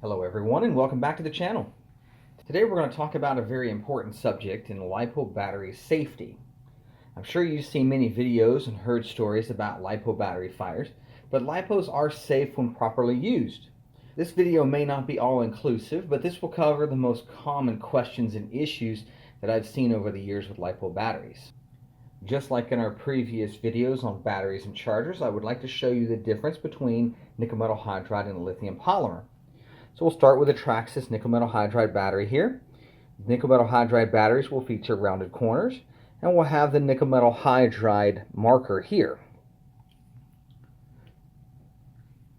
Hello everyone and welcome back to the channel. Today we're going to talk about a very important subject in LiPo battery safety. I'm sure you've seen many videos and heard stories about LiPo battery fires, but LiPos are safe when properly used. This video may not be all inclusive, but this will cover the most common questions and issues that I've seen over the years with LiPo batteries. Just like in our previous videos on batteries and chargers, I would like to show you the difference between nickel metal hydride and lithium polymer. So we'll start with the Traxxas nickel metal hydride battery here. Nickel metal hydride batteries will feature rounded corners, and we'll have the nickel metal hydride marker here.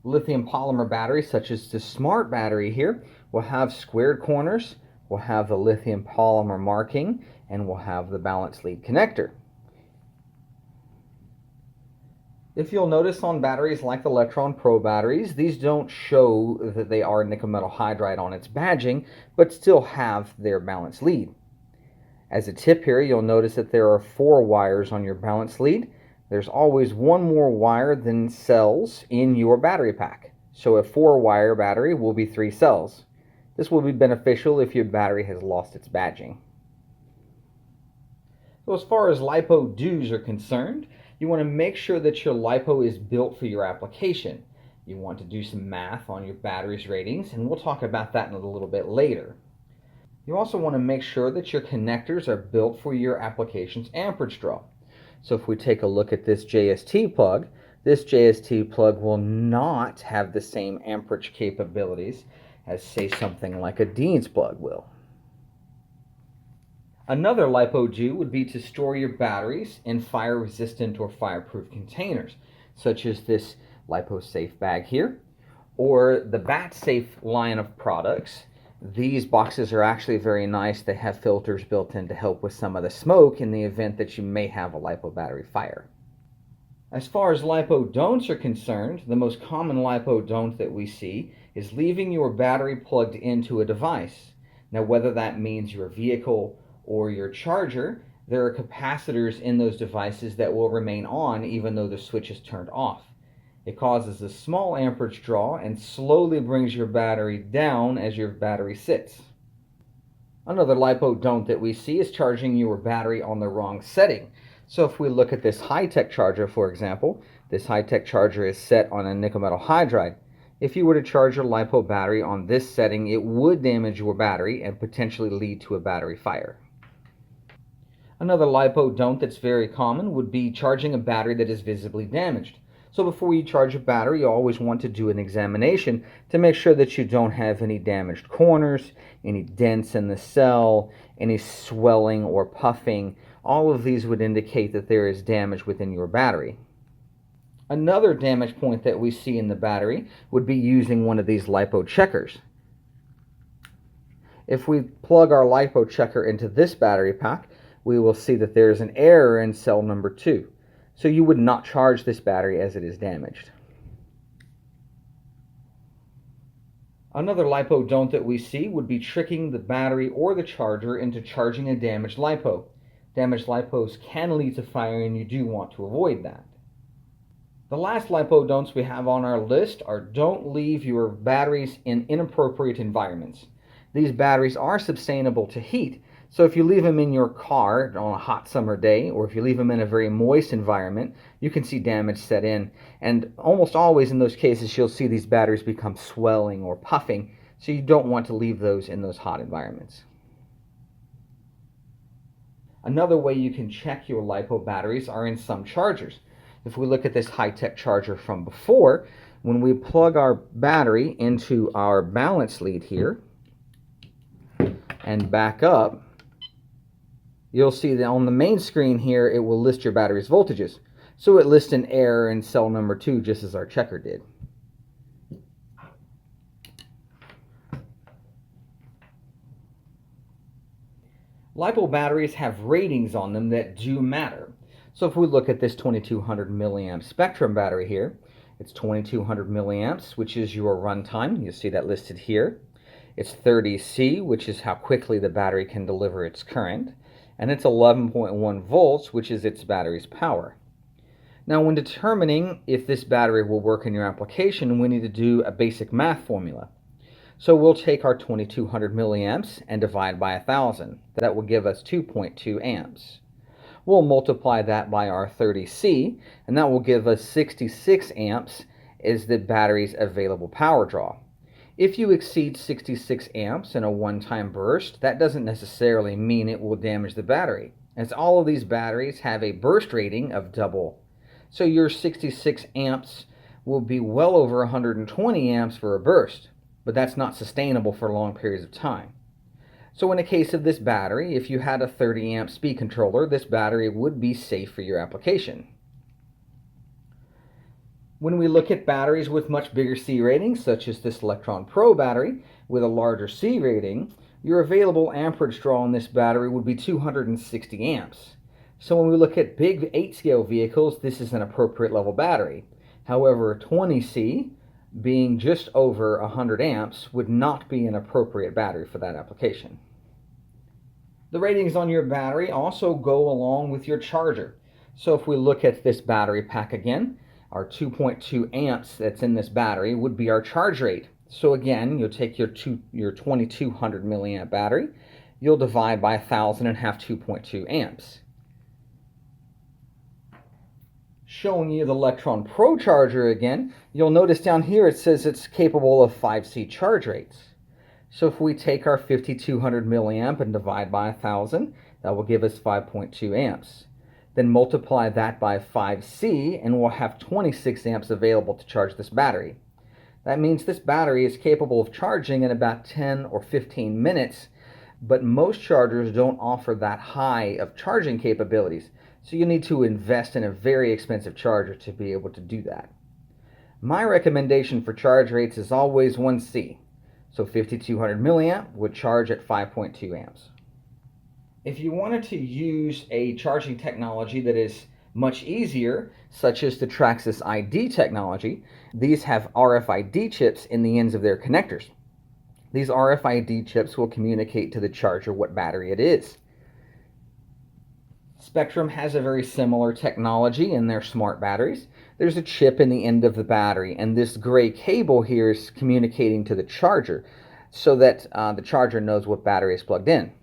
Lithium polymer batteries, such as the Smart battery here, will have squared corners, will have the lithium polymer marking, and will have the balance lead connector. If you'll notice on batteries like the Electron Pro batteries, these don't show that they are nickel metal hydride on its badging, but still have their balance lead. As a tip here, you'll notice that there are 4 wires on your balance lead. There's always one more wire than cells in your battery pack. So a 4-wire battery will be 3 cells. This will be beneficial if your battery has lost its badging. So as far as LiPo do's are concerned, you want to make sure that your LiPo is built for your application. You want to do some math on your battery's ratings, and we'll talk about that in a little bit later. You also want to make sure that your connectors are built for your application's amperage draw. So if we take a look at this JST plug, this JST plug will not have the same amperage capabilities as, say, something like a Dean's plug will. Another LiPo do would be to store your batteries in fire-resistant or fireproof containers, such as this LiPo Safe bag here, or the Bat Safe line of products. These boxes are actually very nice. They have filters built in to help with some of the smoke in the event that you may have a LiPo battery fire. As far as LiPo don'ts are concerned, the most common LiPo don't that we see is leaving your battery plugged into a device. Now, whether that means your vehicle or your charger, there are capacitors in those devices that will remain on even though the switch is turned off. It causes a small amperage draw and slowly brings your battery down as your battery sits. Another LiPo don't that we see is charging your battery on the wrong setting. So if we look at this high-tech charger, for example, this high-tech charger is set on a nickel metal hydride. If you were to charge your LiPo battery on this setting, it would damage your battery and potentially lead to a battery fire. Another LiPo don't that's very common would be charging a battery that is visibly damaged. So before you charge a battery, you always want to do an examination to make sure that you don't have any damaged corners, any dents in the cell, any swelling or puffing. All of these would indicate that there is damage within your battery. Another damage point that we see in the battery would be using one of these LiPo checkers. If we plug our LiPo checker into this battery pack, we will see that there is an error in cell number 2. So you would not charge this battery as it is damaged. Another LiPo don't that we see would be tricking the battery or the charger into charging a damaged LiPo. Damaged LiPos can lead to fire, and you do want to avoid that. The last LiPo don'ts we have on our list are don't leave your batteries in inappropriate environments. These batteries are sustainable to heat, so if you leave them in your car on a hot summer day, or if you leave them in a very moist environment, you can see damage set in. And almost always in those cases, you'll see these batteries become swelling or puffing, so you don't want to leave those in those hot environments. Another way you can check your LiPo batteries are in some chargers. If we look at this high-tech charger from before, when we plug our battery into our balance lead here and back up, you'll see that on the main screen here, it will list your battery's voltages. So it lists an error in cell number 2, just as our checker did. LiPo batteries have ratings on them that do matter. So if we look at this 2200 milliamp Spectrum battery here, it's 2200 milliamps, which is your runtime. You'll see that listed here. It's 30C, which is how quickly the battery can deliver its current. And it's 11.1 volts, which is its battery's power. Now, when determining if this battery will work in your application, we need to do a basic math formula. So we'll take our 2200 milliamps and divide by 1000. That will give us 2.2 amps. We'll multiply that by our 30C, and that will give us 66 amps is the battery's available power draw. If you exceed 66 amps in a one-time burst, that doesn't necessarily mean it will damage the battery, as all of these batteries have a burst rating of double. So your 66 amps will be well over 120 amps for a burst, but that's not sustainable for long periods of time. So in the case of this battery, if you had a 30 amp speed controller, this battery would be safe for your application. When we look at batteries with much bigger C ratings, such as this Electron Pro battery with a larger C rating, your available amperage draw on this battery would be 260 amps. So when we look at big 8-scale vehicles, this is an appropriate level battery. However, a 20C, being just over 100 amps, would not be an appropriate battery for that application. The ratings on your battery also go along with your charger. So if we look at this battery pack again, our 2.2 amps that's in this battery would be our charge rate. So again, you'll take your 2200 milliamp battery, you'll divide by 1000 and have 2.2 amps. Showing you the Electron Pro charger again, you'll notice down here it says it's capable of 5C charge rates. So if we take our 5200 milliamp and divide by 1000, that will give us 5.2 amps. Then multiply that by 5C and we'll have 26 amps available to charge this battery. That means this battery is capable of charging in about 10 or 15 minutes, but most chargers don't offer that high of charging capabilities. So you need to invest in a very expensive charger to be able to do that. My recommendation for charge rates is always 1C. So 5200 milliamp would charge at 5.2 amps. If you wanted to use a charging technology that is much easier, such as the Traxxas ID technology, these have RFID chips in the ends of their connectors. These RFID chips will communicate to the charger what battery it is. Spectrum has a very similar technology in their smart batteries. There's a chip in the end of the battery, and this gray cable here is communicating to the charger so that the charger knows what battery is plugged in.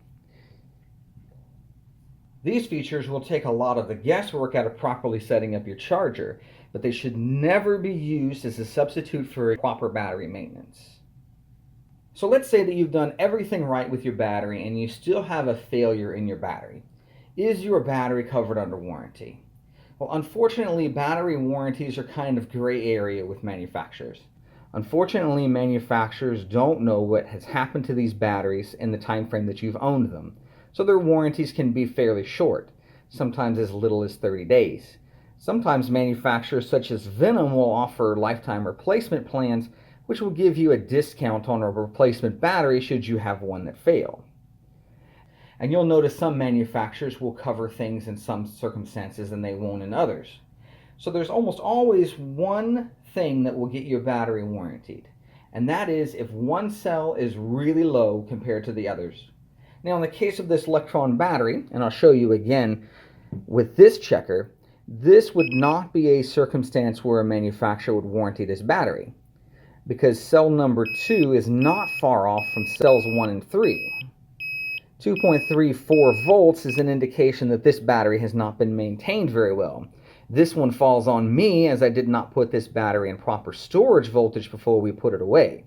These features will take a lot of the guesswork out of properly setting up your charger, but they should never be used as a substitute for proper battery maintenance. So let's say that you've done everything right with your battery and you still have a failure in your battery. Is your battery covered under warranty? Well, unfortunately, battery warranties are kind of gray area with manufacturers. Unfortunately, manufacturers don't know what has happened to these batteries in the time frame that you've owned them. So their warranties can be fairly short, sometimes as little as 30 days. Sometimes manufacturers such as Venom will offer lifetime replacement plans, which will give you a discount on a replacement battery should you have one that fail. And you'll notice some manufacturers will cover things in some circumstances and they won't in others. So there's almost always one thing that will get your battery warranted, and that is if one cell is really low compared to the others. Now in the case of this Electron battery, and I'll show you again with this checker, this would not be a circumstance where a manufacturer would warranty this battery, because cell number 2 is not far off from cells 1 and 3. 2.34 volts is an indication that this battery has not been maintained very well. This one falls on me as I did not put this battery in proper storage voltage before we put it away.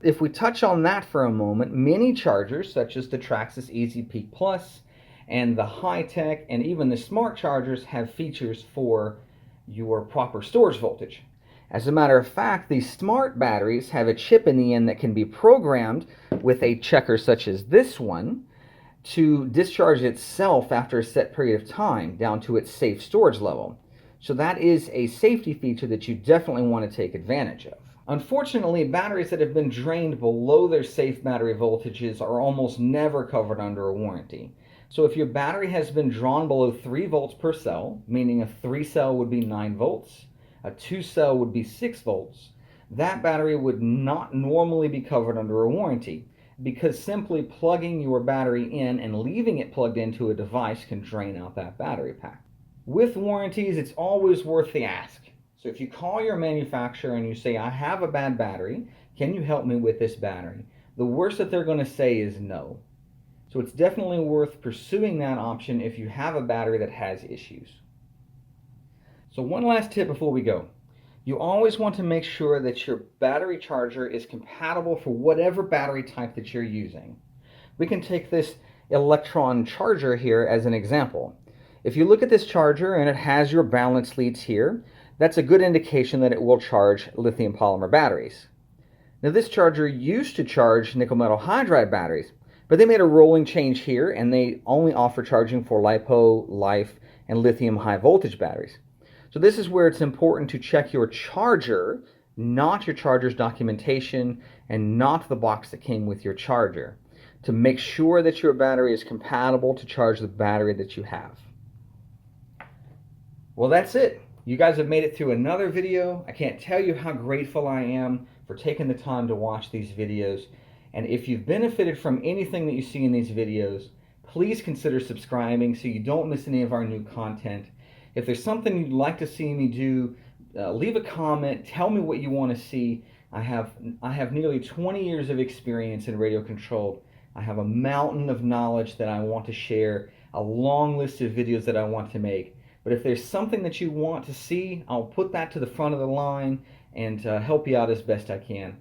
If we touch on that for a moment, many chargers such as the Traxxas Easy Peak Plus and the high-tech and even the smart chargers have features for your proper storage voltage. As a matter of fact, these smart batteries have a chip in the end that can be programmed with a checker such as this one to discharge itself after a set period of time down to its safe storage level. So that is a safety feature that you definitely want to take advantage of. Unfortunately, batteries that have been drained below their safe battery voltages are almost never covered under a warranty. So if your battery has been drawn below 3 volts per cell, meaning a 3 cell would be 9 volts, a 2 cell would be 6 volts, that battery would not normally be covered under a warranty, because simply plugging your battery in and leaving it plugged into a device can drain out that battery pack. With warranties, it's always worth the ask. So if you call your manufacturer and you say, I have a bad battery, can you help me with this battery? The worst that they're going to say is no. So it's definitely worth pursuing that option if you have a battery that has issues. So one last tip before we go. You always want to make sure that your battery charger is compatible for whatever battery type that you're using. We can take this electron charger here as an example. If you look at this charger and it has your balance leads here, that's a good indication that it will charge lithium polymer batteries. Now this charger used to charge nickel metal hydride batteries, but they made a rolling change here and they only offer charging for LiPo, Life, and lithium high voltage batteries. So this is where it's important to check your charger, not your charger's documentation and not the box that came with your charger, to make sure that your battery is compatible to charge the battery that you have. Well, that's it. You guys have made it through another video. I can't tell you how grateful I am for taking the time to watch these videos. And if you've benefited from anything that you see in these videos, please consider subscribing so you don't miss any of our new content. If there's something you'd like to see me do, leave a comment. Tell me what you want to see. I have nearly 20 years of experience in radio control. I have a mountain of knowledge that I want to share, a long list of videos that I want to make. But if there's something that you want to see, I'll put that to the front of the line and help you out as best I can.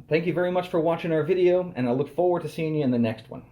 Thank you very much for watching our video, and I look forward to seeing you in the next one.